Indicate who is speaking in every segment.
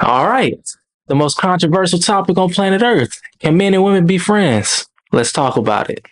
Speaker 1: All right. The most controversial topic on planet Earth. Can men and women be friends? Let's talk about it.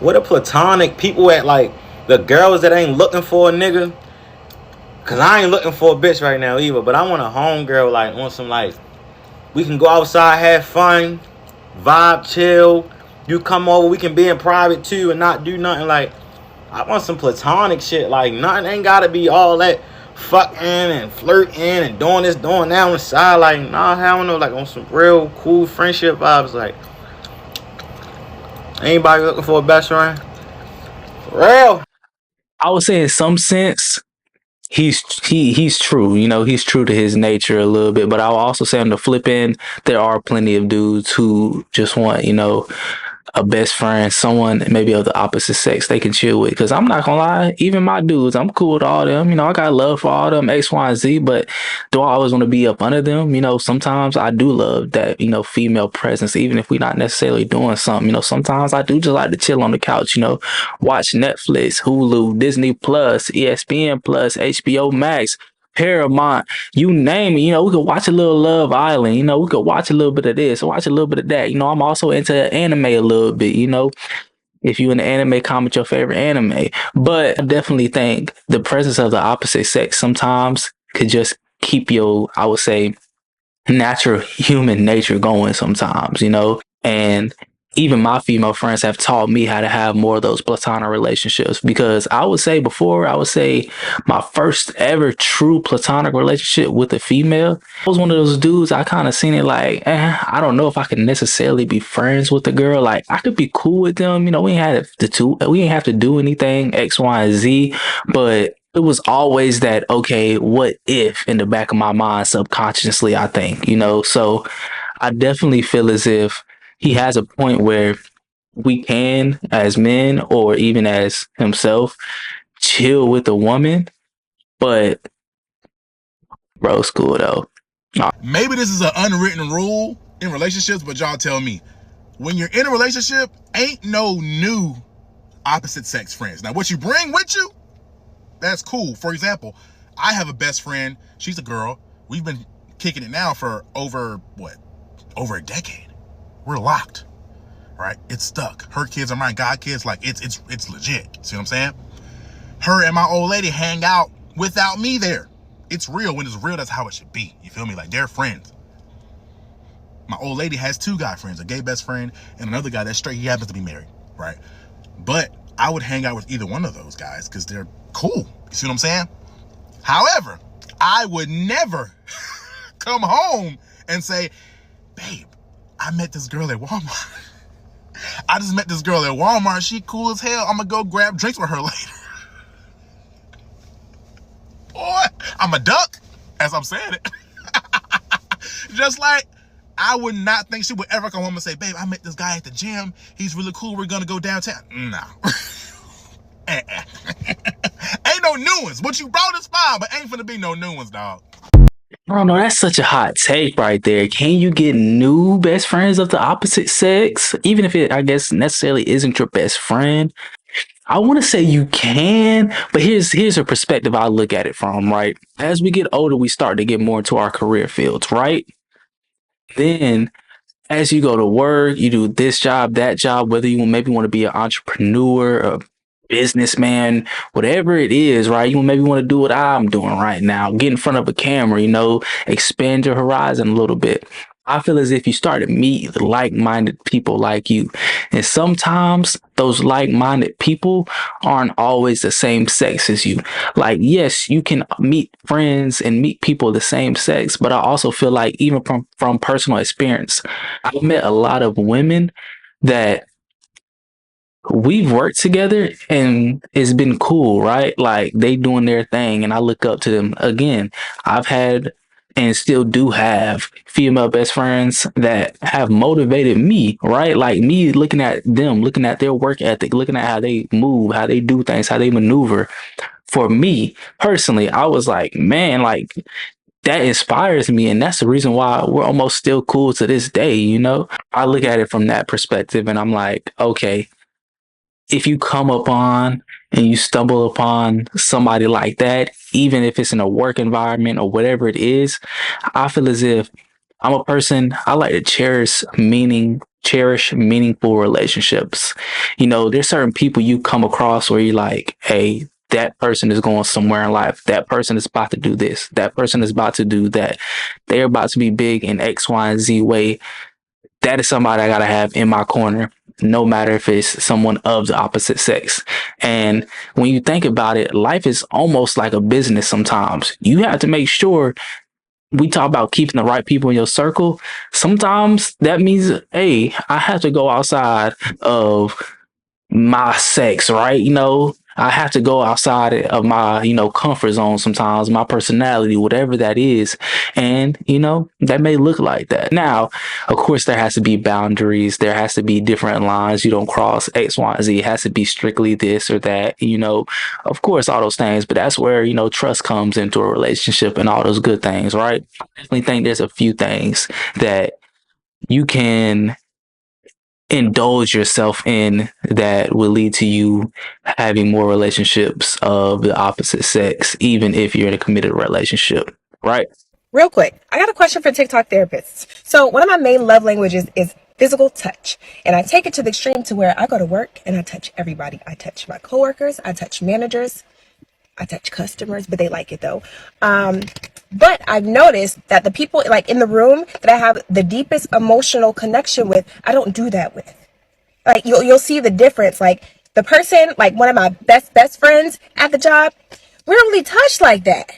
Speaker 2: What a platonic people at like the girls that ain't looking for a nigga. Cause I ain't looking for a bitch right now either. But I want a home girl like on some like we can go outside, have fun, vibe, chill. You come over, we can be in private too and not do nothing like I want some platonic shit. Like nothing ain't gotta be all that fucking and flirting and doing this, doing that on the side. Like, nah, I don't know, like on some real cool friendship vibes. Like, anybody looking for a best friend? For real.
Speaker 1: I would say in some sense, he's true. You know, he's true to his nature a little bit. But I'll also say on the flip end, there are plenty of dudes who just want, a best friend, someone maybe of the opposite sex they can chill with. Because I'm not gonna lie, even my dudes, I'm cool with all them. You know, I got love for all them X, Y, and Z. But do I always want to be up under them? You know, sometimes I do love that female presence, even if we're not necessarily doing something. You know, sometimes I do just like to chill on the couch. You know, watch Netflix, Hulu, Disney Plus, ESPN Plus, HBO Max. Paramount, you name it. You know, we could watch a little Love Island. You know, we could watch a little bit of this, watch a little bit of that. You know, I'm also into anime a little bit. You know, if you in the anime, comment your favorite anime. But I definitely think the presence of the opposite sex sometimes could just keep your, I would say, natural human nature going sometimes, and even my female friends have taught me how to have more of those platonic relationships because I would say my first ever true platonic relationship with a female I was one of those dudes. I kind of seen it like, I don't know if I can necessarily be friends with a girl. Like I could be cool with them, we ain't have to do anything X, Y, and Z, but it was always that, okay, what if in the back of my mind subconsciously, I think, so I definitely feel as if he has a point where we can, as men or even as himself, chill with a woman, but bro, school though.
Speaker 3: Maybe this is an unwritten rule in relationships, but y'all tell me. When you're in a relationship, ain't no new opposite sex friends. Now, what you bring with you, that's cool. For example, I have a best friend. She's a girl. We've been kicking it now for over a decade. We're locked, right? It's stuck. Her kids are my god kids. Like it's legit. See what I'm saying? Her and my old lady hang out without me there. It's real. When it's real, that's how it should be. You feel me? Like they're friends. My old lady has two guy friends, a gay best friend and another guy that's straight. He happens to be married, right? But I would hang out with either one of those guys because they're cool. You see what I'm saying? However, I would never come home and say, babe, I met this girl at Walmart. I just met this girl at Walmart. She cool as hell. I'm going to go grab drinks with her later. Boy, I'm a duck as I'm saying it. Just like I would not think she would ever come home and say, babe, I met this guy at the gym. He's really cool. We're going to go downtown. No. Ain't no new ones. What you brought is fine, but ain't finna be no new ones, dog.
Speaker 1: I don't know. That's such a hot take right there. Can you get new best friends of the opposite sex, even if it, I guess, necessarily isn't your best friend? I want to say you can, but here's a perspective I look at it from. Right, as we get older, we start to get more into our career fields. Right, then as you go to work, you do this job, that job, whether you maybe want to be an entrepreneur, a businessman, whatever it is, right? You maybe want to do what I'm doing right now, get in front of a camera, expand your horizon a little bit. I feel as if you start to meet like-minded people like you. And sometimes those like-minded people aren't always the same sex as you. Like, yes, you can meet friends and meet people of the same sex, but I also feel like even from personal experience, I've met a lot of women that we've worked together and it's been cool, right? Like they doing their thing and I look up to them. Again, I've had and still do have female best friends that have motivated me, right? Like me looking at them, looking at their work ethic, looking at how they move, how they do things, how they maneuver. For me personally, I was like, man, like that inspires me. And that's the reason why we're almost still cool to this day, I look at it from that perspective and I'm like, okay, if you come upon and you stumble upon somebody like that, even if it's in a work environment or whatever it is, I feel as if I'm a person, I like to cherish meaningful relationships. You know, there's certain people you come across where you're like, hey, that person is going somewhere in life. That person is about to do this. That person is about to do that. They're about to be big in X, Y, and Z way. That is somebody I gotta have in my corner, no matter if it's someone of the opposite sex. And when you think about it, life is almost like a business sometimes. You have to make sure we talk about keeping the right people in your circle. Sometimes that means, hey, I have to go outside of my sex, right? You know, I have to go outside of my, comfort zone sometimes, my personality, whatever that is. And, that may look like that. Now, of course, there has to be boundaries. There has to be different lines. You don't cross X, Y, and Z. It has to be strictly this or that, of course, all those things. But that's where, trust comes into a relationship and all those good things, right? I definitely think there's a few things that you can indulge yourself in that will lead to you having more relationships of the opposite sex, even if you're in a committed relationship, right?
Speaker 4: Real quick, I got a question for TikTok therapists. So one of my main love languages is physical touch. And I take it to the extreme to where I go to work and I touch everybody. I touch my coworkers, I touch managers, I touch customers, but they like it though. But I've noticed that the people like in the room that I have the deepest emotional connection with, I don't do that with. Like you'll see the difference. Like the person, like one of my best friends at the job, we don't really touch like that.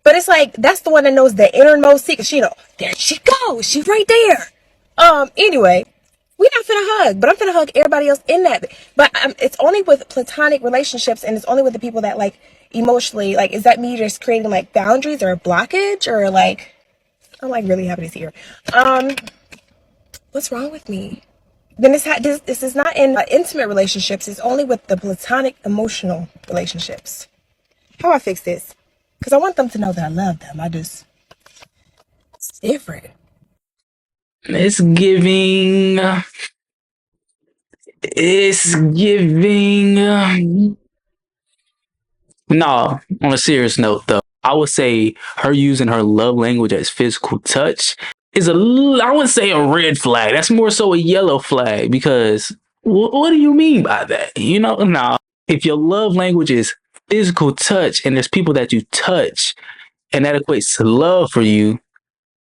Speaker 4: But it's like that's the one that knows the innermost secret. There she goes. She's right there. Anyway, we not finna hug, but I'm finna hug everybody else in that. But it's only with platonic relationships, and it's only with the people that like emotionally, like, is that me just creating like boundaries or a blockage or like, I'm like really happy to see her. What's wrong with me? Then this is not in intimate relationships. It's only with the platonic emotional relationships. How do I fix this? Because I want them to know that I love them. It's different.
Speaker 1: It's giving. No, on a serious note, though, I would say her using her love language as physical touch is I wouldn't say a red flag. That's more so a yellow flag because what do you mean by that? No. If your love language is physical touch and there's people that you touch and that equates to love for you,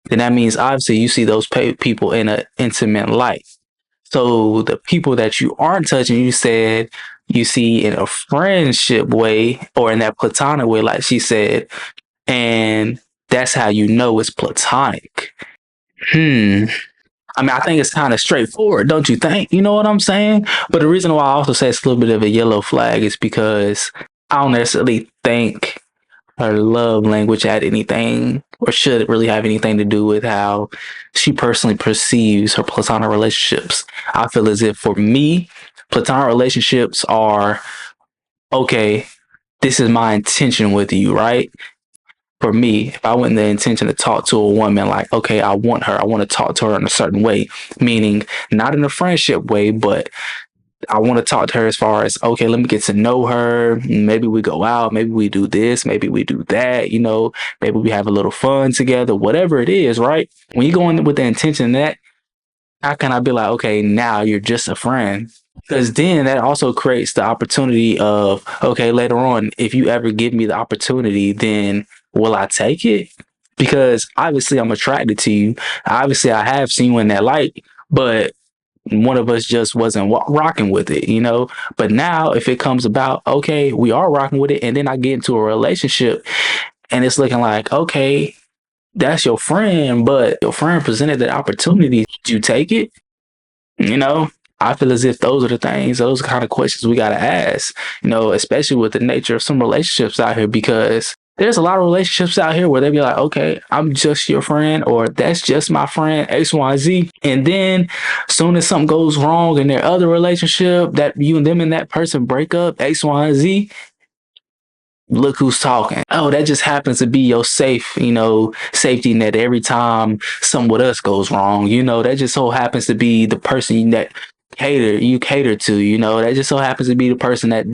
Speaker 1: then that means obviously you see those people in an intimate light. So the people that you aren't touching, you said you see in a friendship way or in that platonic way, like she said, and that's how you know it's platonic. I mean, I think it's kind of straightforward, don't you think? You know what I'm saying? But the reason why I also say it's a little bit of a yellow flag is because I don't necessarily think her love language had anything or should really have anything to do with how she personally perceives her platonic relationships. I feel as if for me, platonic relationships are, okay, this is my intention with you, right? For me, if I went in the intention to talk to a woman, like, okay, I want to talk to her in a certain way, meaning not in a friendship way, but I want to talk to her as far as, okay, let me get to know her. Maybe we go out. Maybe we do this. Maybe we do that. Maybe we have a little fun together, whatever it is, right? When you go in with the intention that, how can I be like, okay, now you're just a friend? Because then that also creates the opportunity of, okay, later on, if you ever give me the opportunity, then will I take it? Because obviously I'm attracted to you. Obviously I have seen you in that light, but one of us just wasn't rocking with it, But now if it comes about, okay, we are rocking with it. And then I get into a relationship and it's looking like, okay, that's your friend, but your friend presented the opportunity. Did you take it? I feel as if those are the things, those kind of questions we got to ask, especially with the nature of some relationships out here, because there's a lot of relationships out here where they be like, okay, I'm just your friend, or that's just my friend, X, Y, Z. And then as soon as something goes wrong in their other relationship, that you and them and that person break up, X, Y, Z, look who's talking. Oh, that just happens to be your safety net every time something with us goes wrong. That just so happens to be the person that cater to, you know, that just so happens to be the person that,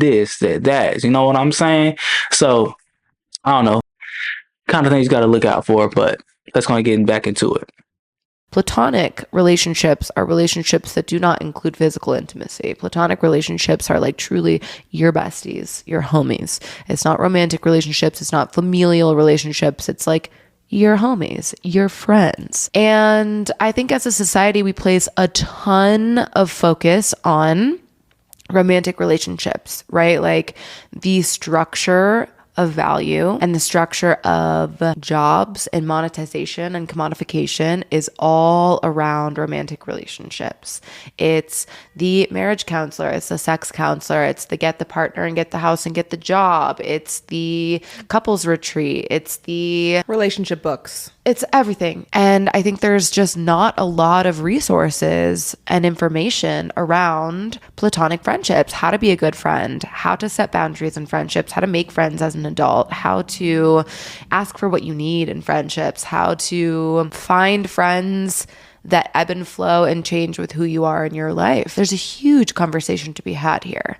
Speaker 1: you know what I'm saying? So I don't know, kind of things you got to look out for, but let's go and get back into it.
Speaker 5: Platonic relationships are relationships that do not include physical intimacy. Platonic relationships are like truly your besties, your homies. It's not romantic relationships. It's not familial relationships. It's like your homies, your friends. And I think as a society, we place a ton of focus on romantic relationships, right? Like the structure of value and the structure of jobs and monetization and commodification is all around romantic relationships. It's the marriage counselor, it's the sex counselor, it's the get the partner and get the house and get the job, it's the couples retreat, it's the
Speaker 6: relationship books.
Speaker 5: It's everything. And I think there's just not a lot of resources and information around platonic friendships, how to be a good friend, how to set boundaries in friendships, how to make friends as an adult, how to ask for what you need in friendships, how to find friends that ebb and flow and change with who you are in your life. There's a huge conversation to be had here.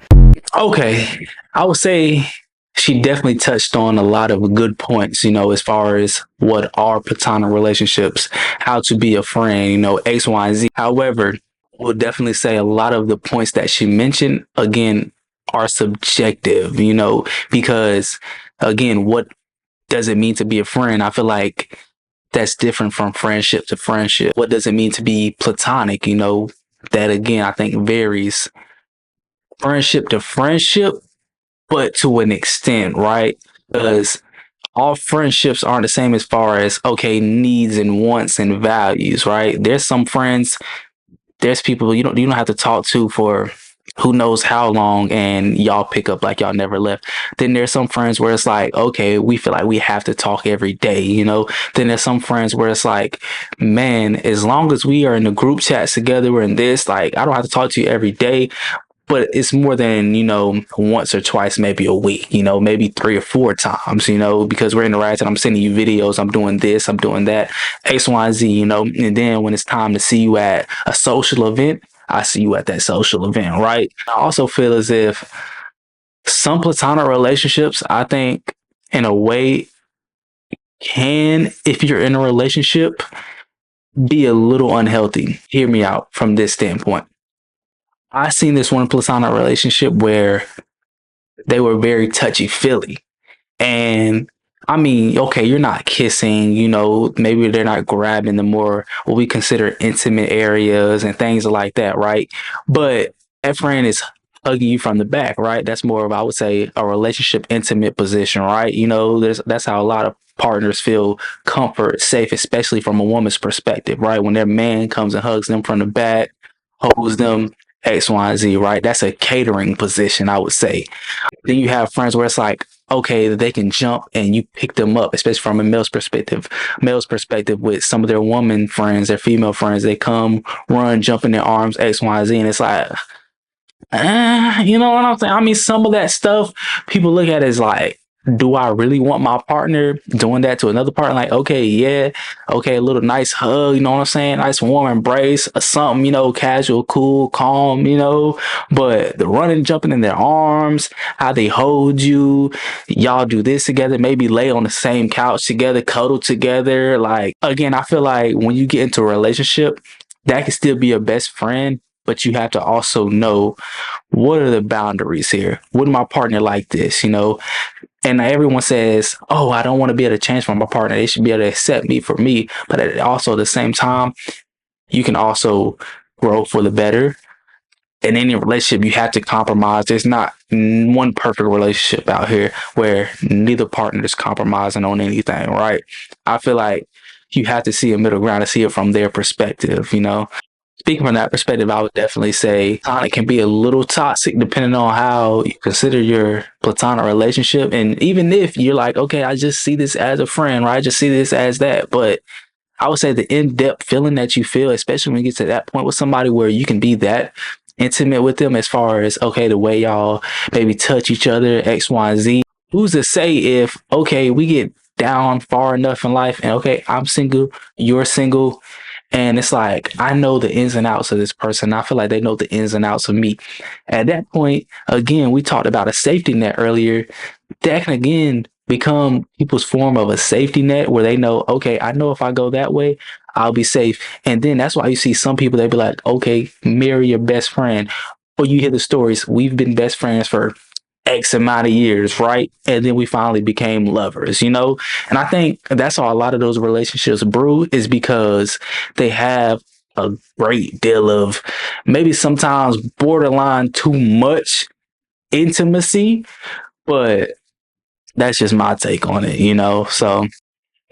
Speaker 1: Okay, I would say she definitely touched on a lot of good points, you know, as far as what are platonic relationships, how to be a friend, you know, X, Y, and Z. However, we'll definitely say a lot of the points that she mentioned, again, are subjective, you know, because, again, what does it mean to be a friend? I feel like that's different from friendship to friendship. What does it mean to be platonic? You know, that again, I think varies friendship to friendship, but to an extent, right? Because all friendships aren't the same as far as, okay, needs and wants and values, right? There's some friends, there's people you don't have to talk to for who knows how long, and y'all pick up like y'all never left. Then there's some friends where it's like, okay, we feel like we have to talk every day, you know. Then there's some friends where it's like, man, as long as we are in the group chats together, we're in this, like, I don't have to talk to you every day, but it's more than, you know, once or twice, maybe a week, you know, maybe 3 or 4 times, you know, because we're interacting. I'm sending you videos. I'm doing this. I'm doing that. X, Y, Z, you know. And then when it's time to see you at a social event, I see you at that social event, right? I also feel as if some platonic relationships, I think, in a way, can, if you're in a relationship, be a little unhealthy. Hear me out from this standpoint. I seen this one platonic relationship where they were very touchy feely. And I mean, okay, you're not kissing, you know, maybe they're not grabbing the more what we consider intimate areas and things like that, right? But that friend is hugging you from the back, right? That's more of, I would say, a relationship intimate position, right? You know, that's how a lot of partners feel comfort, safe, especially from a woman's perspective, right? When their man comes and hugs them from the back, holds them, X, Y, and Z, right? That's a catering position, I would say. Then you have friends where it's like, okay, they can jump and you pick them up, especially from a male's perspective. Male's perspective with some of their woman friends, their female friends, they come, run, jump in their arms, X, Y, Z, and it's like, you know what I'm saying? I mean, some of that stuff people look at as like, do I really want my partner doing that to another partner? Like, okay, yeah, okay, a little nice hug, you know what I'm saying? Nice warm embrace or something, you know, casual, cool, calm, you know. But the running, jumping in their arms, how they hold you, y'all do this together, maybe lay on the same couch together, cuddle together. Like, again, I feel like when you get into a relationship, that can still be your best friend, but you have to also know, what are the boundaries here? Would my partner like this, you know? And everyone says, oh, I don't want to be able to change for my partner. They should be able to accept me for me. But also at the same time, you can also grow for the better. In any relationship, you have to compromise. There's not one perfect relationship out here where neither partner is compromising on anything, right? I feel like you have to see a middle ground to see it from their perspective, you know? Speaking from that perspective, I would definitely say platonic can be a little toxic depending on how you consider your platonic relationship. And even if you're like, okay, I just see this as a friend, right? I just see this as that. But I would say the in-depth feeling that you feel, especially when you get to that point with somebody where you can be that intimate with them as far as, okay, the way y'all maybe touch each other, X, Y, Z. Who's to say if, okay, we get down far enough in life and, okay, I'm single, you're single, And it's like, I know the ins and outs of this person. I feel like they know the ins and outs of me. At that point, again, we talked about a safety net earlier. That can again become people's form of a safety net where they know, okay, I know if I go that way, I'll be safe. And then that's why you see some people, they be like, okay, marry your best friend. Or you hear the stories, we've been best friends for X amount of years, right? And then we finally became lovers, you know? And I think that's how a lot of those relationships brew, is because they have a great deal of maybe sometimes borderline too much intimacy, but that's just my take on it, you know? So,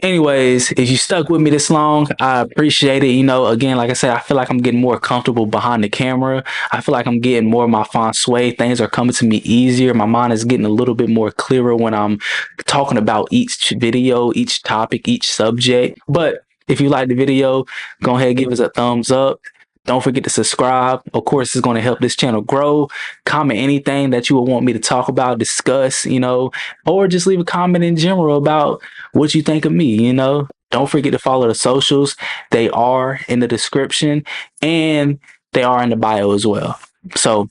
Speaker 1: anyways, if you stuck with me this long, I appreciate it. You know, again, like I said, I feel like I'm getting more comfortable behind the camera. I feel like I'm getting more of my feng shui. Things are coming to me easier. My mind is getting a little bit more clearer when I'm talking about each video, each topic, each subject. But if you like the video, go ahead and give us a thumbs up. Don't forget to subscribe. Of course, it's going to help this channel grow. Comment anything that you would want me to talk about, discuss, you know, or just leave a comment in general about what you think of me, you know. Don't forget to follow the socials. They are in the description and they are in the bio as well. So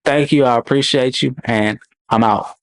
Speaker 1: thank you. I appreciate you, and I'm out.